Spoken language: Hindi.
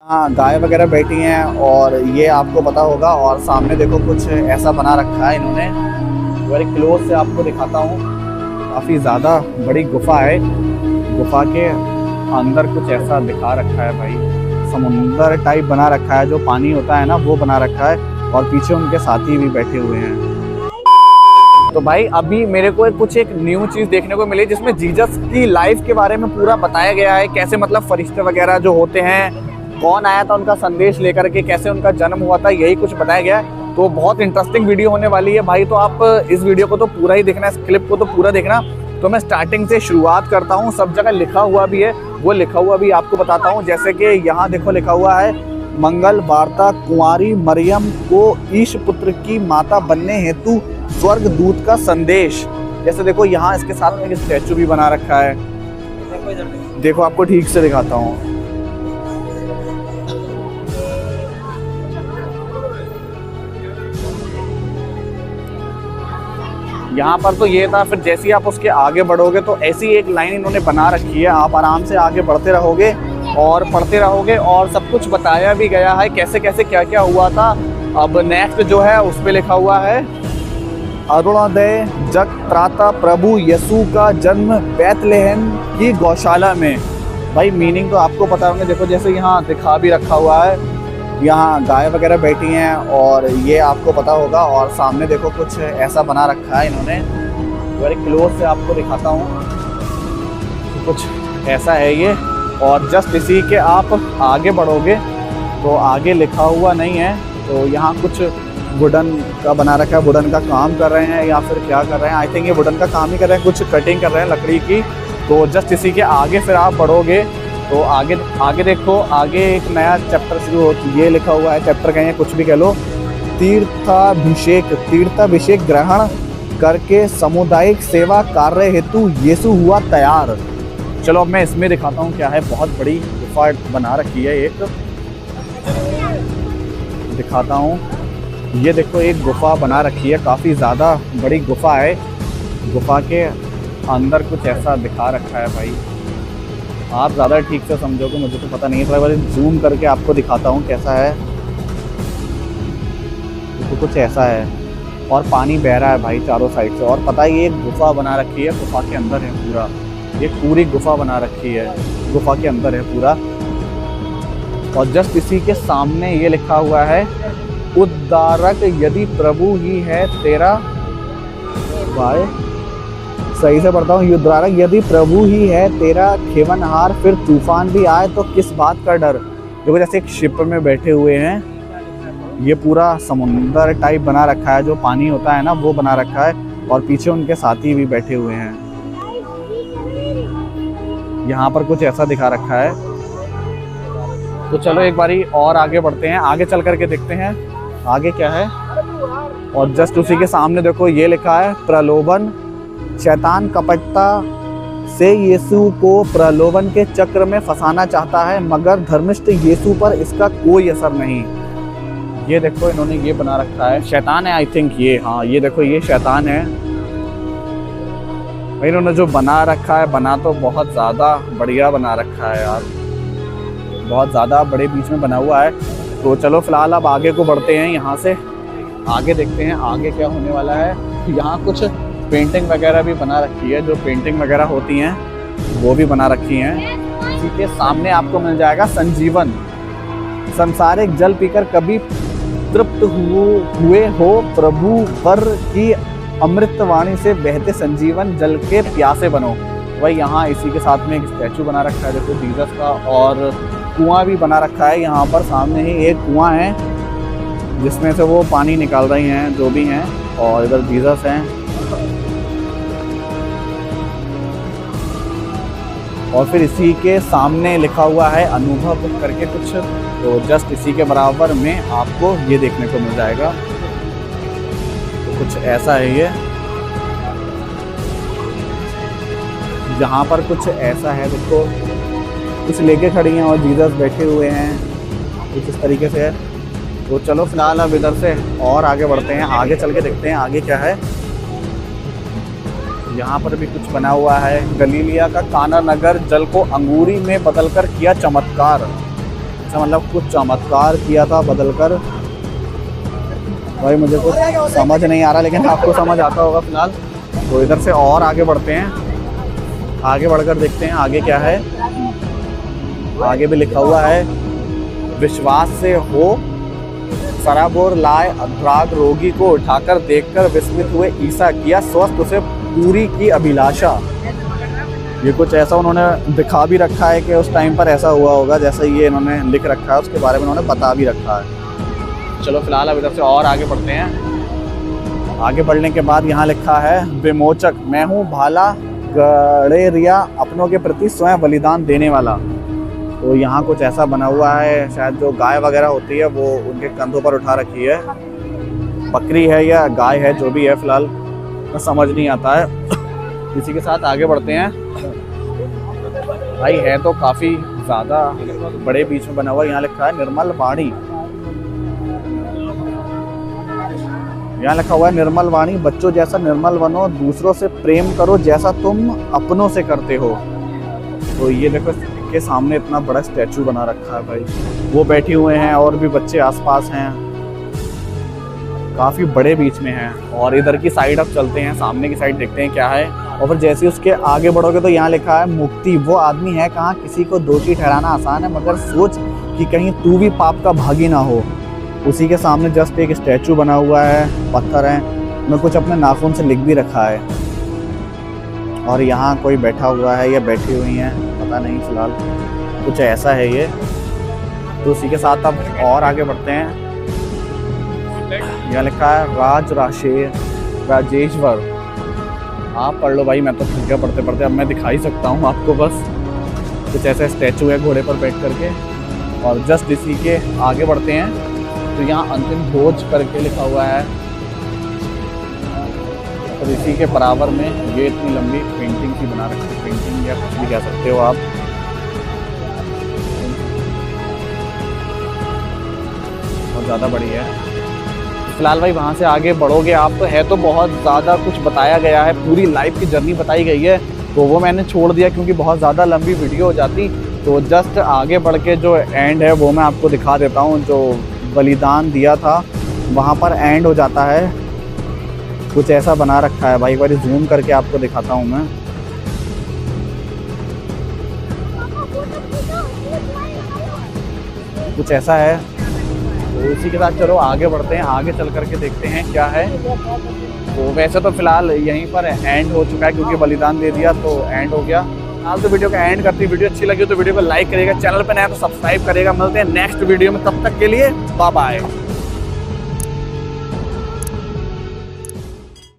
हाँ, गाय वगैरह बैठी हैं और ये आपको पता होगा। और सामने देखो कुछ ऐसा बना रखा है इन्होंने, वेरी क्लोज से आपको दिखाता हूँ। काफ़ी ज़्यादा बड़ी गुफा है। गुफा के अंदर कुछ ऐसा दिखा रखा है भाई, समुंदर टाइप बना रखा है, जो पानी होता है ना वो बना रखा है। और पीछे उनके साथी भी बैठे हुए हैं। तो भाई अभी मेरे को कुछ एक न्यू चीज़ देखने को मिली, जिसमें जीसस की लाइफ के बारे में पूरा बताया गया है। कैसे मतलब फरिश्ते वगैरह जो होते हैं, कौन आया था उनका संदेश लेकर के, कैसे उनका जन्म हुआ था, यही कुछ बताया गया है। तो बहुत इंटरेस्टिंग वीडियो होने वाली है भाई। तो आप इस वीडियो को तो पूरा ही देखना, इस क्लिप को तो पूरा देखना। तो मैं स्टार्टिंग से शुरुआत करता हूँ। सब जगह लिखा हुआ भी है, वो लिखा हुआ भी आपको बताता हूँ। जैसे कि यहाँ देखो लिखा हुआ है, मंगल वार्ता कुंवारी मरियम को ईश पुत्र की माता बनने हेतु स्वर्ग दूत का संदेश। जैसे देखो यहाँ इसके साथ में एक स्टैचू भी बना रखा है। देखो आपको ठीक से दिखाता हूँ। यहाँ पर तो ये था, फिर जैसे ही आप उसके आगे बढ़ोगे तो ऐसी एक लाइन इन्होंने बना रखी है। आप आराम से आगे बढ़ते रहोगे और पढ़ते रहोगे, और सब कुछ बताया भी गया है कैसे कैसे क्या क्या हुआ था। अब नेक्स्ट जो है उस पर लिखा हुआ है, अरुणोदय जग त्राता प्रभु यीशु का जन्म बैतलहम की गौशाला में। भाई मीनिंग तो आपको पता होंगे। देखो जैसे यहाँ दिखा भी रखा हुआ है, यहाँ गाय वगैरह बैठी हैं और ये आपको पता होगा। और सामने देखो कुछ ऐसा बना रखा है इन्होंने, वेरी क्लोज से आपको दिखाता हूँ। कुछ ऐसा है ये, और जस्ट इसी के आप आगे बढ़ोगे तो आगे लिखा हुआ नहीं है। तो यहाँ कुछ वुडन का बना रखा है, वुडन का काम कर रहे हैं या फिर क्या कर रहे हैं। आई थिंक ये वुडन का काम ही कर रहे हैं, कुछ कटिंग कर रहे हैं लकड़ी की। तो जस्ट इसी के आगे फिर आप बढ़ोगे तो आगे देखो, आगे एक नया चैप्टर शुरू हो। ये लिखा हुआ है, चैप्टर कहें कुछ भी कह लो, तीर्थाभिषेक ग्रहण करके सामुदायिक सेवा कार्य हेतु यीशु हुआ तैयार। चलो अब मैं इसमें दिखाता हूँ क्या है। बहुत बड़ी गुफा बना रखी है, एक दिखाता हूँ। ये देखो एक गुफा बना रखी है, काफ़ी ज़्यादा बड़ी गुफा है। गुफा के अंदर कुछ ऐसा दिखा रखा है भाई। आप ज़्यादा ठीक से समझोगे, मुझे तो पता नहीं है। थोड़ा जूम करके आपको दिखाता हूँ कैसा है। तो कुछ ऐसा है, और पानी बह रहा है भाई चारों साइड से। और पता है ये एक गुफा बना रखी है, गुफा के अंदर है पूरा। ये पूरी गुफा बना रखी है, गुफा के अंदर है पूरा। और जस्ट इसी के सामने ये लिखा हुआ है, उद्धारक यदि प्रभु ही है तेरा, भाई सही से पढ़ता हूँ, उद्धारक यदि प्रभु ही है तेरा खेवनहार, फिर तूफान भी आए तो किस बात का डर। देखो जैसे एक शिप में बैठे हुए हैं, ये पूरा समुंदर टाइप बना रखा है, जो पानी होता है ना वो बना रखा है। और पीछे उनके साथी भी बैठे हुए हैं। यहाँ पर कुछ ऐसा दिखा रखा है। तो चलो एक बारी और आगे बढ़ते हैं, आगे चल करके देखते हैं आगे क्या है। और जस्ट उसी के सामने देखो ये लिखा है, प्रलोभन। शैतान कपटता से यीशु को प्रलोभन के चक्र में फंसाना चाहता है, मगर धर्मिष्ठ यीशु पर इसका कोई असर नहीं। ये देखो इन्होंने ये बना रखा है, शैतान है आई थिंक ये। हाँ ये देखो ये शैतान है भाई। इन्होंने जो बना रखा है, बना तो बहुत ज़्यादा बढ़िया बना रखा है यार, बहुत ज़्यादा बड़े बीच में बना हुआ है। तो चलो फिलहाल अब आगे को बढ़ते हैं, यहाँ से आगे देखते हैं आगे क्या होने वाला है। यहाँ कुछ पेंटिंग वगैरह भी बना रखी है, जो पेंटिंग वगैरह होती हैं वो भी बना रखी हैं। इसी के सामने आपको मिल जाएगा संजीवन। संसारिक जल पीकर कभी तृप्त हुए हो, प्रभु पर की अमृतवाणी से बहते संजीवन जल के प्यासे बनो। वही यहाँ इसी के साथ में एक स्टैचू बना रखा है, देखो जीसस का। और कुआं भी बना रखा है यहाँ पर, सामने ही एक कुआं है जिसमें से वो पानी निकाल रही हैं जो भी हैं। और इधर जीसस हैं, और फिर इसी के सामने लिखा हुआ है अनुभव करके कुछ। तो जस्ट इसी के बराबर में आपको ये देखने को मिल जाएगा। तो कुछ ऐसा है ये, जहाँ पर कुछ ऐसा है देखो, कुछ लेके खड़ी हैं और जीसस बैठे हुए हैं, कुछ इस तरीके से है। तो चलो फिलहाल अब इधर से और आगे बढ़ते हैं, आगे चल के देखते हैं आगे क्या है। यहाँ पर भी कुछ बना हुआ है, गलीलिया का काना नगर जल को अंगूरी में बदलकर किया चमत्कार। अच्छा मतलब कुछ चमत्कार किया था बदल कर। भाई मुझे कुछ समझ नहीं आ रहा, लेकिन आपको समझ आता होगा फिलहाल। तो इधर से और आगे बढ़ते हैं, आगे बढ़कर देखते हैं आगे क्या है। आगे भी लिखा हुआ है, विश्वास से हो सराबोर लाए अभ्राग रोगी को उठाकर देखकर विस्मित हुए ईसा किया स्वस्थ उसे पूरी की अभिलाषा। ये कुछ ऐसा उन्होंने दिखा भी रखा है कि उस टाइम पर ऐसा हुआ होगा, जैसे ये इन्होंने लिख रखा है उसके बारे में इन्होंने बता भी रखा है। चलो फिलहाल अब इधर से और आगे बढ़ते हैं। आगे बढ़ने के बाद यहाँ लिखा है, विमोचक मैं हूँ भाला गड़ेरिया अपनों के प्रति स्वयं बलिदान देने वाला। तो यहाँ कुछ ऐसा बना हुआ है, शायद जो गाय वगैरह होती है वो उनके कंधों पर उठा रखी है। बकरी है या गाय है, जो भी है फिलहाल तो समझ नहीं आता है। इसी के साथ आगे बढ़ते हैं। भाई है तो काफ़ी ज़्यादा बड़े बीच में बना हुआ। यहाँ लिखा है निर्मल वाणी, यहाँ लिखा हुआ है निर्मल वाणी बच्चों जैसा निर्मल बनो, दूसरों से प्रेम करो जैसा तुम अपनों से करते हो। तो ये देखो के सामने इतना बड़ा स्टैचू बना रखा है भाई, वो बैठे हुए हैं और भी बच्चे आसपास हैं, काफ़ी बड़े बीच में हैं। और इधर की साइड अब चलते हैं, सामने की साइड देखते हैं क्या है। और फिर जैसे उसके आगे बढ़ोगे तो यहाँ लिखा है, मुक्ति वो आदमी है कहाँ किसी को दोषी ठहराना आसान है, मगर सोच कि कहीं तू भी पाप का भागी ना हो। उसी के सामने जस्ट एक स्टैचू बना हुआ है, पत्थर है, उन्हें कुछ अपने नाखून से लिख भी रखा है। और यहाँ कोई बैठा हुआ है या बैठी हुई हैं, पता नहीं, फिलहाल कुछ ऐसा है ये। तो उसी के साथ अब और आगे बढ़ते हैं। यहाँ लिखा है राजेश्वर। आप पढ़ लो भाई, मैं तो थक गया पढ़ते पढ़ते, अब मैं दिखा ही सकता हूँ आपको बस। कुछ ऐसा स्टैचू है घोड़े पर बैठ करके। और जस्ट इसी के आगे बढ़ते हैं तो यहाँ अंतिम भोज करके लिखा हुआ है। और इसी के बराबर में ये इतनी लंबी पेंटिंग सी बना रखी है, पेंटिंग या कुछ भी कह सकते हो आप। बहुत ज़्यादा बड़ी है। फिलहाल भाई वहाँ से आगे बढ़ोगे आप तो है तो बहुत ज़्यादा कुछ बताया गया है, पूरी लाइफ की जर्नी बताई गई है, तो वो मैंने छोड़ दिया क्योंकि बहुत ज़्यादा लंबी वीडियो हो जाती। तो जस्ट आगे बढ़ के जो एंड है वो मैं आपको दिखा देता हूँ। जो बलिदान दिया था वहाँ पर एंड हो जाता है, कुछ ऐसा बना रखा है भाई। एक बार जूम करके आपको दिखाता हूँ मैं। कुछ ऐसा है। तो इसी के साथ चलो आगे बढ़ते हैं, आगे चल करके देखते हैं क्या है। तो वैसे तो फिलहाल यहीं पर एंड हो चुका है क्योंकि बलिदान दे दिया तो एंड हो गया। आज तो वीडियो का एंड करती, वीडियो अच्छी लगी तो वीडियो को लाइक करेगा, चैनल पर नया तो सब्सक्राइब करेगा। मिलते हैं नेक्स्ट वीडियो में, तब तक के लिए बाय बाय।